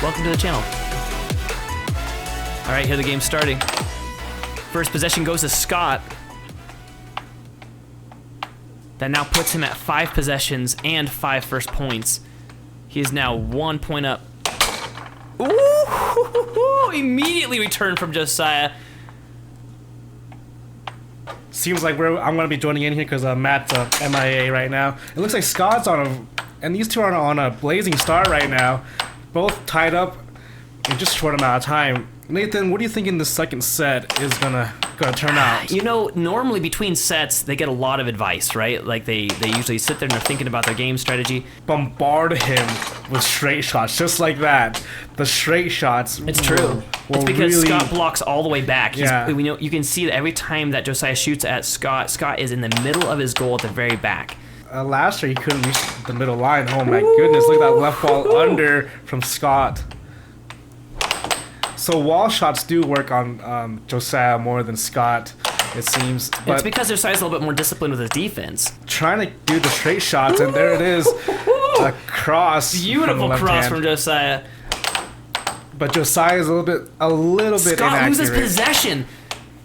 Welcome to the channel. All right, here the game's starting. First possession goes to Scott. That now puts him at 5 possessions and 5 first points. He is now 1 point up. Ooh! Immediately returned from Josiah. Seems like I'm gonna be joining in here because Matt's MIA right now. It looks like Scott's and these two are on a blazing start right now, both tied up in just a short amount of time. Nathan, what do you think in the second set is gonna turn out? You know, normally between sets they get a lot of advice, right? Like they usually sit there and they're thinking about their game strategy. Bombard him with straight shots, just like that. The straight shots. It's true. It's because really... Scott blocks all the way back. We know, you can see that every time that Josiah shoots at Scott, Scott is in the middle of his goal at the very back. Last year he couldn't reach the middle line. Oh my goodness! Look at that left ball under from Scott. So wall shots do work on Josiah more than Scott, it seems. But it's because Josiah's a little bit more disciplined with his defense. Trying to do the straight shots, and there it is, a cross. Beautiful cross from Josiah. But Josiah is a little bit Scott inaccurate. Loses possession.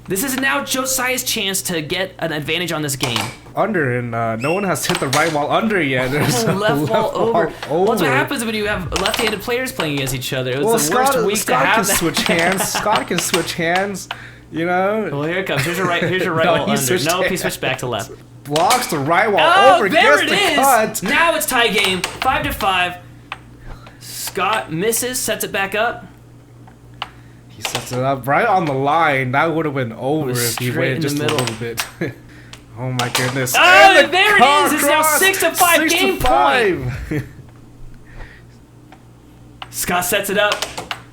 This is now Josiah's chance to get an advantage on this game. Under, and no one has hit the right wall under yet. There's left wall over. Well, that's what happens when you have left-handed players playing against each other. It's the worst week to have that. Switch hands. Scott can switch hands, you know. Well, here it comes. Here's your right wall under. Nope, he switched back to left. Blocks the right wall over. There it is. Cut. Now it's tie game, 5-5. Scott misses, sets it back up. He sets it up right on the line. That would have been over if he waited just a little bit. Oh my goodness. Oh, there it is. It's now 6-5 game point. Scott sets it up.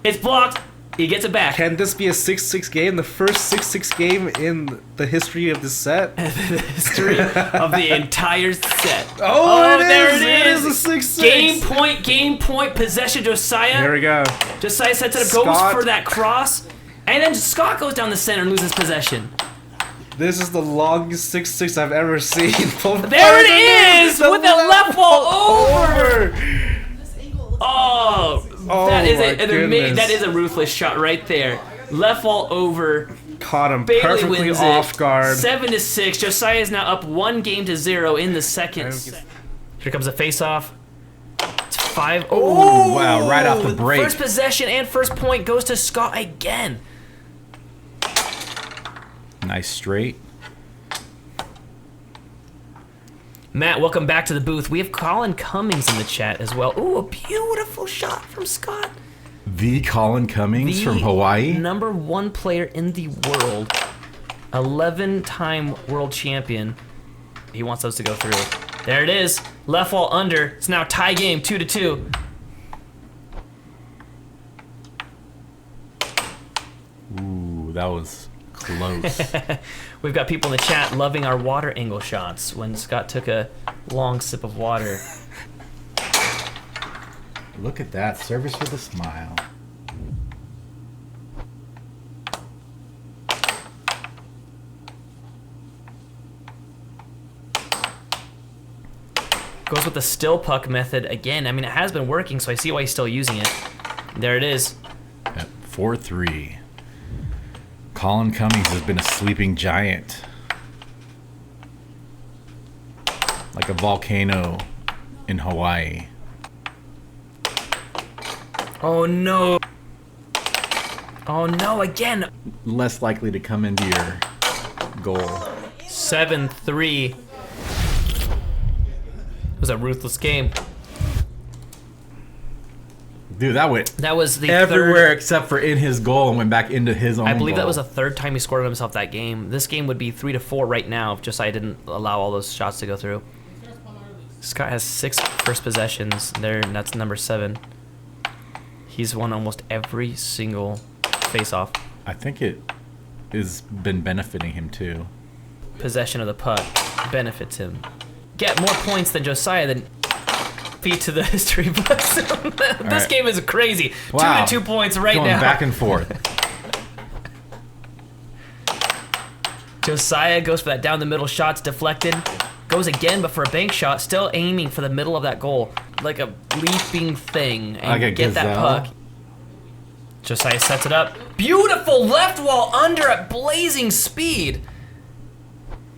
It's blocked. He gets it back. Can this be a 6-6 game? The first 6-6 game in the history of this set? The history of the entire set. Oh, there it is. It is a 6-6. Game point, possession, Josiah. Here we go. Josiah sets it up, goes for that cross, and then Scott goes down the center and loses possession. This is the longest 6-6 I've ever seen. There it is! With the left wall over! Oh, that is a ruthless shot right there. Left wall over. Caught him perfectly off guard. 7-6. Josiah is now up 1-0 in the second. Here comes a face-off. It's 5. Oh, wow! Right off the break. First possession and first point goes to Scott again. Nice straight. Matt, welcome back to the booth. We have Colin Cummings in the chat as well. Ooh, a beautiful shot from Scott. The Colin Cummings from Hawaii. #1 player in the world. 11-time world champion. He wants those to go through. There it is. Left wall under. It's now tie game, 2-2. Ooh, that was close. We've got people in the chat loving our water angle shots when Scott took a long sip of water. Look at that. Service with a smile. Goes with the still puck method again. I mean, it has been working, so I see why he's still using it. There it is. At 4-3. Colin Cummings has been a sleeping giant. Like a volcano in Hawaii. Oh no. Oh no, again. Less likely to come into your goal. 7-3. It was a ruthless game. Dude, that was the everywhere third, except for in his goal and went back into his own I believe goal. That was the third time he scored on himself that game. This game would be 3-4 right now if Josiah didn't allow all those shots to go through. Scott has 6 first possessions. That's number 7. He's won almost every single face-off. I think it has been benefiting him too. Possession of the puck benefits him. Get more points than Josiah, then feet to the history books. This game is crazy. Wow. 2 points right Going now. back and forth. Josiah goes for that down the middle shot's deflected. Goes again, but for a bank shot, still aiming for the middle of that goal. Like a leaping thing. And Like a get that gazelle? puck. Josiah sets it up. Beautiful left wall under at blazing speed.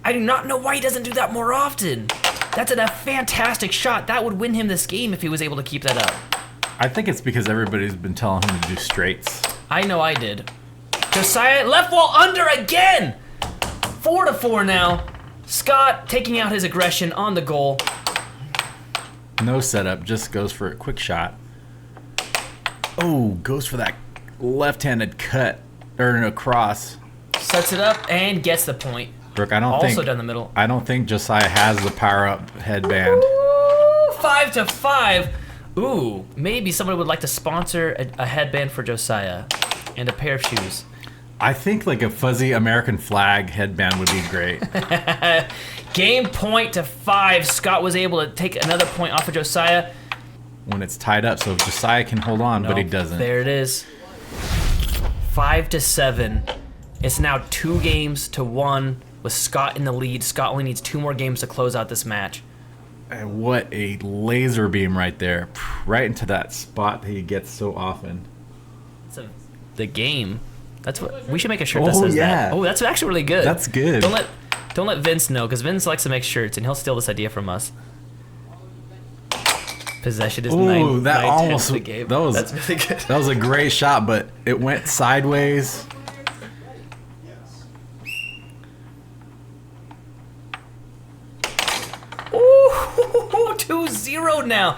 I do not know why he doesn't do that more often. That's a fantastic shot. That would win him this game if he was able to keep that up. I think it's because everybody's been telling him to do straights. I know I did. Josiah, left wall under again! 4-4 now. Scott taking out his aggression on the goal. No setup, just goes for a quick shot. Oh, goes for that left-handed cut, or no, cross. Sets it up and gets the point. Brooke, I don't Also think down the middle. I don't think Josiah has the power-up headband. Ooh, 5-5. Ooh, maybe somebody would like to sponsor a headband for Josiah and a pair of shoes. I think like a fuzzy American flag headband would be great. Game point to 5. Scott was able to take another point off of Josiah. When it's tied up, so Josiah can hold on, but he doesn't. There it is. 5-7. It's now 2-1 with Scott in the lead. Scott only needs 2 more games to close out this match. And what a laser beam right there. Right into that spot that he gets so often. So the game. That's what we should make a shirt that says yeah. that. Oh, that's actually really good. That's good. Don't let Vince know, because Vince likes to make shirts and he'll steal this idea from us. Possession is 9 that 9-10 almost the game. that's really good. That was a great shot, but it went sideways. Ooh, 2-0 now.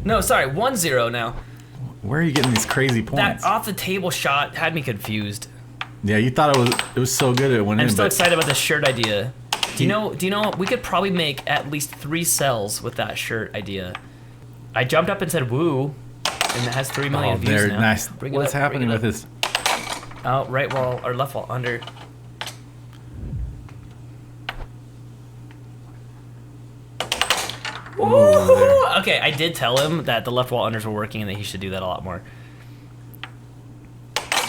No, sorry, 1-0 now. Where are you getting these crazy points? That off the table shot had me confused. Yeah, you thought it was so good it went in. I'm so but excited about this shirt idea. Do you know we could probably make at least 3 cells with that shirt idea. I jumped up and said woo, and it has 3 million views there, now. nice. Bring it What's up, happening bring it with up. this? Oh, right wall or left wall under. Ooh, okay, I did tell him that the left wall unders were working and that he should do that a lot more.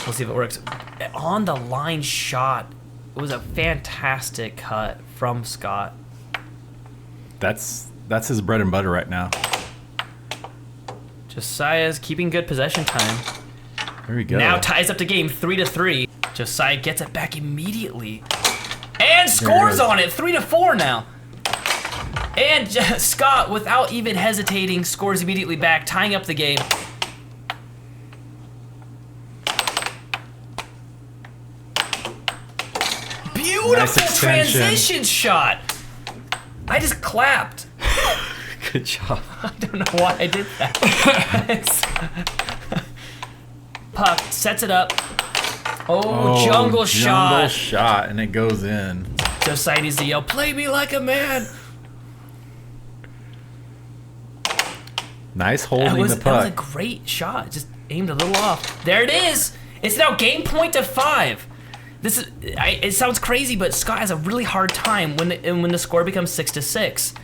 We'll see if it works. On the line shot. It was a fantastic cut from Scott. That's his bread and butter right now. Josiah's keeping good possession time. There we go. Now ties up the game 3-3. Josiah gets it back immediately. And scores on it, 3-4 now. And Scott, without even hesitating, scores immediately back, tying up the game. Beautiful Nice transition shot. I just clapped. Good job. I don't know why I did that. Puck sets it up. Oh, jungle shot. Jungle shot, and it goes in. Josiah needs to yell, "Play me like a man." Nice holding the That was puck. a great shot. Just aimed a little off. There it is. It's now game point to 5. This is. It sounds crazy, but Scott has a really hard time when the score becomes 6-6,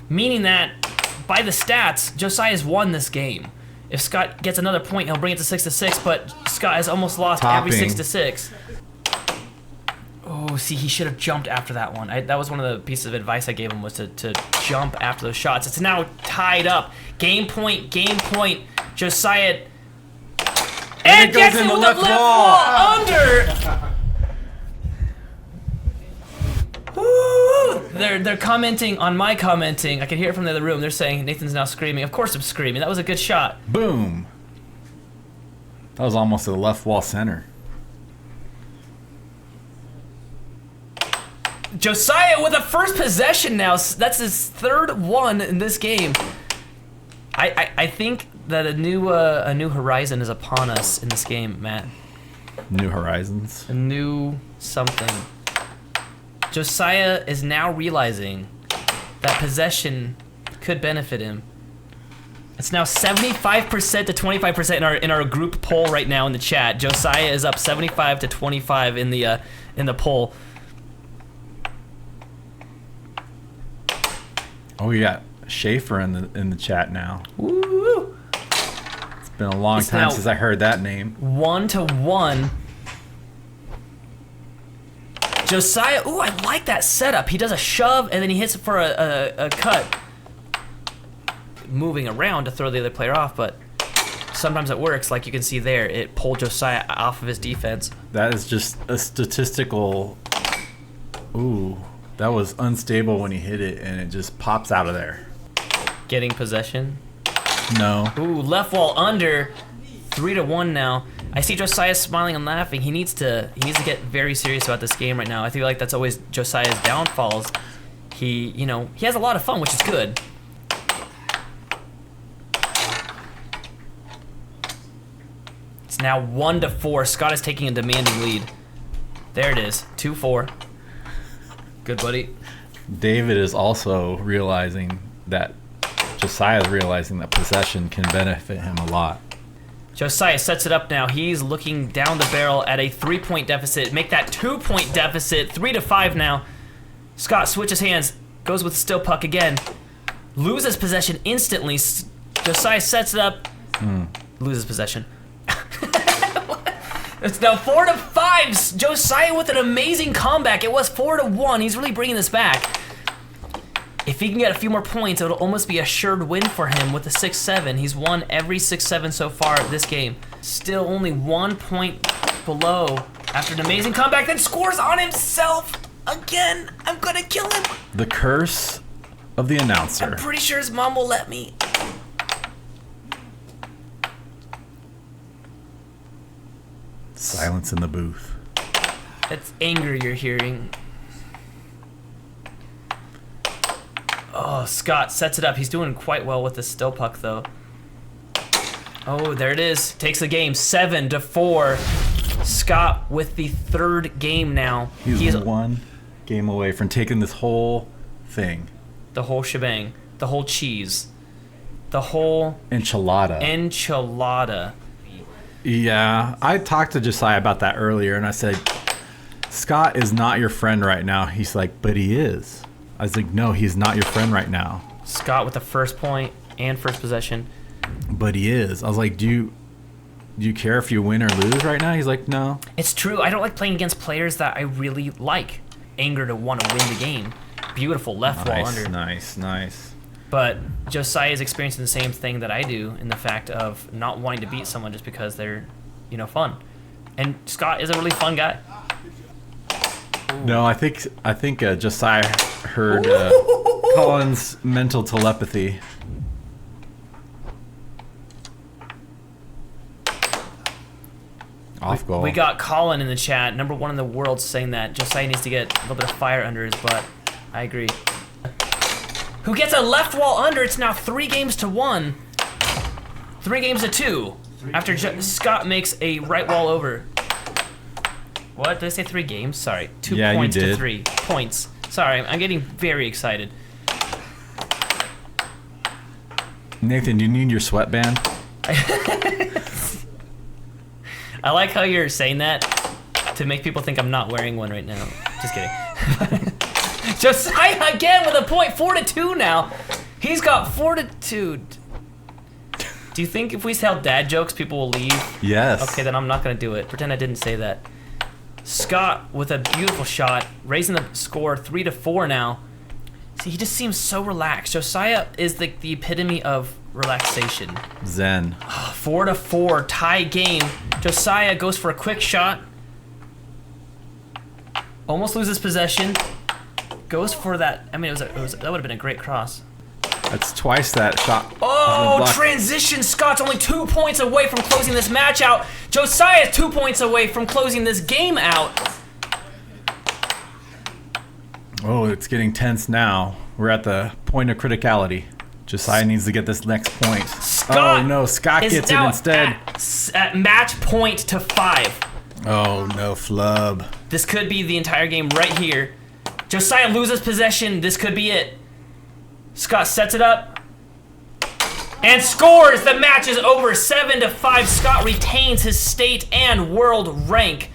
meaning that by the stats, Josiah's won this game. If Scott gets another point, he'll bring it to 6-6. But Scott has almost lost every 6-6. Oh, see, he should have jumped after that one. That was one of the pieces of advice I gave him, was to jump after those shots. It's now tied up. Game point, Josiah. And it goes gets in it the with left the left wall. wall under. Woo! They're commenting on my commenting. I can hear it from the other room. They're saying Nathan's now screaming. Of course I'm screaming. That was a good shot. Boom. That was almost to the left wall center. Josiah with a first possession now. That's his 3rd one in this game. I think that a new horizon is upon us in this game, Matt. New horizons. A new something. Josiah is now realizing that possession could benefit him. It's now 75% to 25% in our group poll right now in the chat. Josiah is up 75 to 25 in the poll. Oh, we got Schaefer in the chat now. Woo! It's been a long time since I heard that name. 1-1. Josiah, ooh, I like that setup. He does a shove and then he hits it for a cut. Moving around to throw the other player off, but sometimes it works, like you can see there. It pulled Josiah off of his defense. That is just a statistical... Ooh, that was unstable when he hit it, and it just pops out of there. Getting possession. No. Ooh, left wall under. 3-1 now. I see Josiah smiling and laughing. He needs to get very serious about this game right now. I feel like that's always Josiah's downfalls. He has a lot of fun, which is good. It's now 1-4. Scott is taking a demanding lead. There it is, 2-4. Good, buddy. David is also realizing that Josiah is realizing that possession can benefit him a lot. Josiah sets it up now. He's looking down the barrel at a 3-point deficit. Make that 2-point deficit. 3-5 now. Scott switches hands. Goes with still puck again. Loses possession instantly. Josiah sets it up. Loses possession. It's now 4-5. Josiah with an amazing comeback. It was 4-1. He's really bringing this back. If he can get a few more points, it'll almost be a assured win for him with the 6-7. He's won every 6-7 so far this game. Still only 1 point below after an amazing comeback, then scores on himself again. I'm gonna kill him. The curse of the announcer. I'm pretty sure his mom will let me. Silence in the booth. It's anger you're hearing. Oh, Scott sets it up. He's doing quite well with the still puck, though. Oh, there it is. Takes the game 7-4. Scott with the third game now. He's one game away from taking this whole thing. The whole shebang. The whole cheese. The whole enchilada. Yeah, I talked to Josiah about that earlier, and I said, Scott is not your friend right now. He's like, but he is. I was like, no, he's not your friend right now. Scott with the first point and first possession. But he is. I was like, do you care if you win or lose right now? He's like, no. It's true. I don't like playing against players that I really like. Anger to want to win the game. Beautiful left wall under. Nice. But Josiah is experiencing the same thing that I do in the fact of not wanting to beat someone just because they're, fun. And Scott is a really fun guy. No, I think Josiah heard Colin's mental telepathy. Off goal. We got Colin in the chat, #1 in the world, saying that Josiah needs to get a little bit of fire under his butt. I agree. Who gets a left wall under? It's now 3-1. 3-2. After Scott makes a right wall over. What? Did I say 3 games? Sorry. 2 points to 3 points. Sorry, I'm getting very excited. Nathan, do you need your sweatband? I like how you're saying that to make people think I'm not wearing one right now. Just kidding. Josiah again with a point. 4-2 now. He's got fortitude. Do you think if we tell dad jokes, people will leave? Yes. Okay, then I'm not going to do it. Pretend I didn't say that. Scott with a beautiful shot, raising the score 3-4 now. See, he just seems so relaxed. Josiah is the epitome of relaxation. Zen. 4-4, tie game. Josiah goes for a quick shot. Almost loses possession. Goes for that. I mean, that would have been a great cross. That's twice that shot. Oh, transition. Scott's only 2 points away from closing this match out. Josiah's 2 points away from closing this game out. Oh, it's getting tense now. We're at the point of criticality. Josiah needs to get this next point. Scott oh no, Scott gets it instead. At match point to 5. Oh no, flub. This could be the entire game right here. Josiah loses possession. This could be it. Scott sets it up and scores. The match is over. 7-5. Scott retains his state and world rank.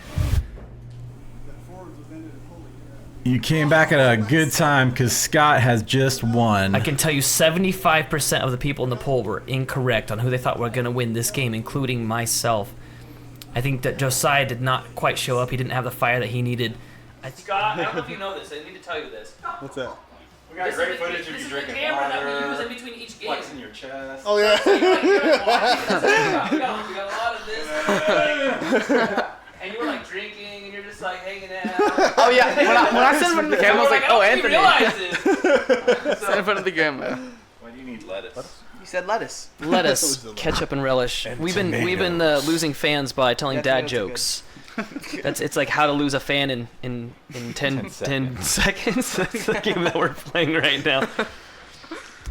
You came back at a good time because Scott has just won. I can tell you 75% of the people in the poll were incorrect on who they thought were going to win this game, including myself. I think that Josiah did not quite show up. He didn't have the fire that he needed. Scott, I don't know if you know this. I need to tell you this. What's that? We got great footage of you drinking water. that we use in between each game. Flexing your chest. Oh yeah. We got a lot of this. And you were like drinking, and you're just like hanging out. Oh yeah, when I said in front of the camera, I was like, oh, Anthony. Said in front of the camera. Why do you need lettuce? You said lettuce. Lettuce, ketchup, and relish. We've been losing fans by telling dad jokes. It's like how to lose a fan in 10 seconds. That's the game that we're playing right now.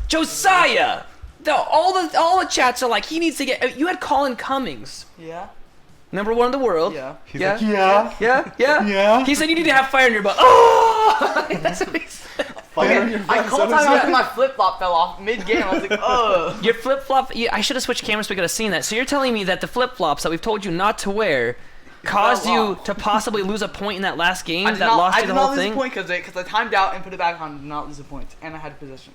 Josiah, all the chats are like he needs to get. You had Colin Cummings, Yeah. number 1 in the world. Yeah. He's like, yeah. He said you need to have fire in your butt. Oh, that's what he said. Okay, I called time after my flip flop fell off mid game. I was like, oh. Your flip flop. I should have switched cameras so we could have seen that. So you're telling me that the flip flops that we've told you not to wear caused you to possibly lose a point in that last game that lost you the whole thing? I did not lose a point because I timed out and put it back on. Did not lose a point, and I had possession.